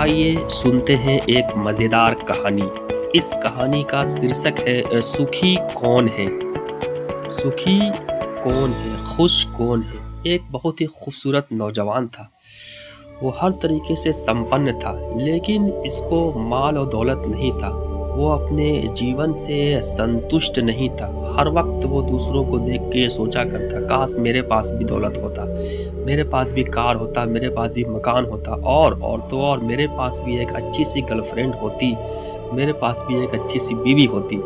आइए सुनते हैं एक मज़ेदार कहानी। इस कहानी का शीर्षक है सुखी कौन है? सुखी कौन है? खुश कौन है? एक बहुत ही खूबसूरत नौजवान था। वो हर तरीके से संपन्न था, लेकिन इसको माल और दौलत नहीं था। वो अपने जीवन से संतुष्ट नहीं था। हर वक्त वो दूसरों को देख के सोचा करता, काश मेरे पास भी दौलत होता, मेरे पास भी कार होता, मेरे पास भी मकान होता, और तो और मेरे पास भी एक अच्छी सी गर्लफ्रेंड होती, मेरे पास भी एक अच्छी सी बीवी होती।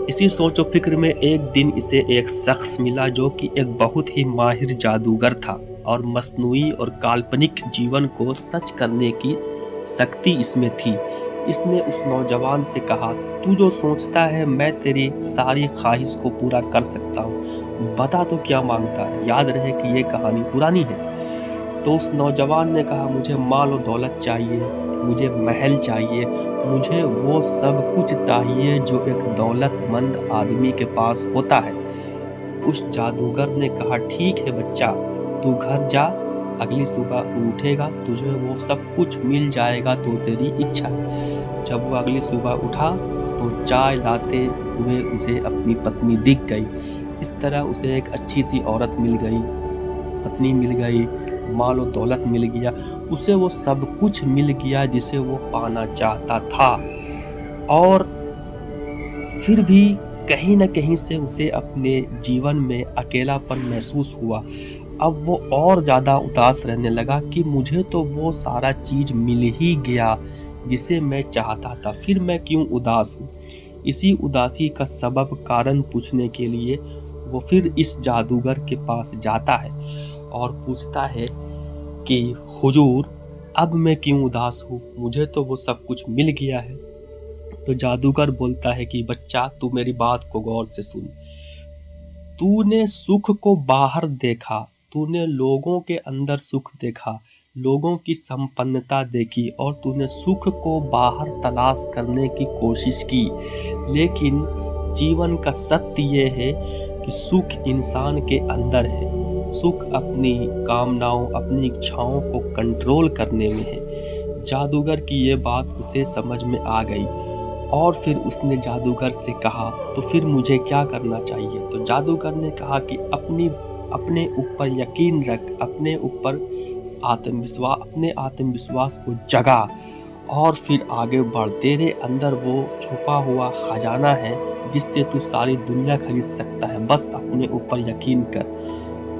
इसी सोच और फिक्र में एक दिन इसे एक शख्स मिला जो कि एक बहुत ही माहिर जादूगर था और मस्नुई और काल्पनिक जीवन को सच करने की शक्ति इसमें थी। इसने उस नौजवान से कहा, तू जो सोचता है मैं तेरी सारी ख्वाहिश को पूरा कर सकता हूँ, बता तो क्या मांगता है। याद रहे कि ये कहानी पुरानी है। तो उस नौजवान ने कहा, मुझे माल और दौलत चाहिए, मुझे महल चाहिए, मुझे वो सब कुछ चाहिए जो एक दौलतमंद आदमी के पास होता है। उस जादूगर ने कहा, ठीक है बच्चा, तू घर जा, अगली सुबह तू उठेगा, तुझे वो सब कुछ मिल जाएगा, तो तेरी इच्छा है। जब वो अगली सुबह उठा तो चाय लाते हुए उसे अपनी पत्नी दिख गई। इस तरह उसे एक अच्छी सी औरत मिल गई, पत्नी मिल गई, माल और दौलत मिल गया, उसे वो सब कुछ मिल गया जिसे वो पाना चाहता था। और फिर भी कहीं न कहीं से उसे अपने जीवन में अकेलापन महसूस हुआ। अब वो और ज़्यादा उदास रहने लगा कि मुझे तो वो सारा चीज़ मिल ही गया जिसे मैं चाहता था, फिर मैं क्यों उदास हूँ? इसी उदासी का सबब कारण पूछने के लिए वो फिर इस जादूगर के पास जाता है और पूछता है कि हुजूर, अब मैं क्यों उदास हूँ? मुझे तो वो सब कुछ मिल गया है। तो जादूगर बोलता है कि बच्चा, तू मेरी बात को गौर से सुन। तूने सुख को बाहर देखा, तूने लोगों के अंदर सुख देखा, लोगों की संपन्नता देखी और तूने सुख को बाहर तलाश करने की कोशिश की। लेकिन जीवन का सत्य ये है कि सुख इंसान के अंदर है। सुख अपनी कामनाओं, अपनी इच्छाओं को कंट्रोल करने में है। जादूगर की ये बात उसे समझ में आ गई और फिर उसने जादूगर से कहा, तो फिर मुझे क्या करना चाहिए? तो जादूगर ने कहा कि अपने ऊपर यकीन रख, अपने आत्मविश्वास को जगा और फिर आगे बढ़। तेरे अंदर वो छुपा हुआ खजाना है जिससे तू सारी दुनिया खरीद सकता है, बस अपने ऊपर यकीन कर।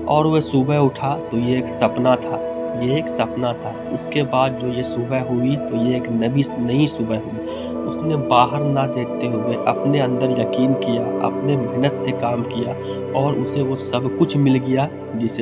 और वह सुबह उठा तो ये एक सपना था। उसके बाद जो ये सुबह हुई तो ये एक नई सुबह हुई। उसने बाहर ना देखते हुए अपने अंदर यकीन किया, अपने मेहनत से काम किया और उसे वो सब कुछ मिल गया जिसे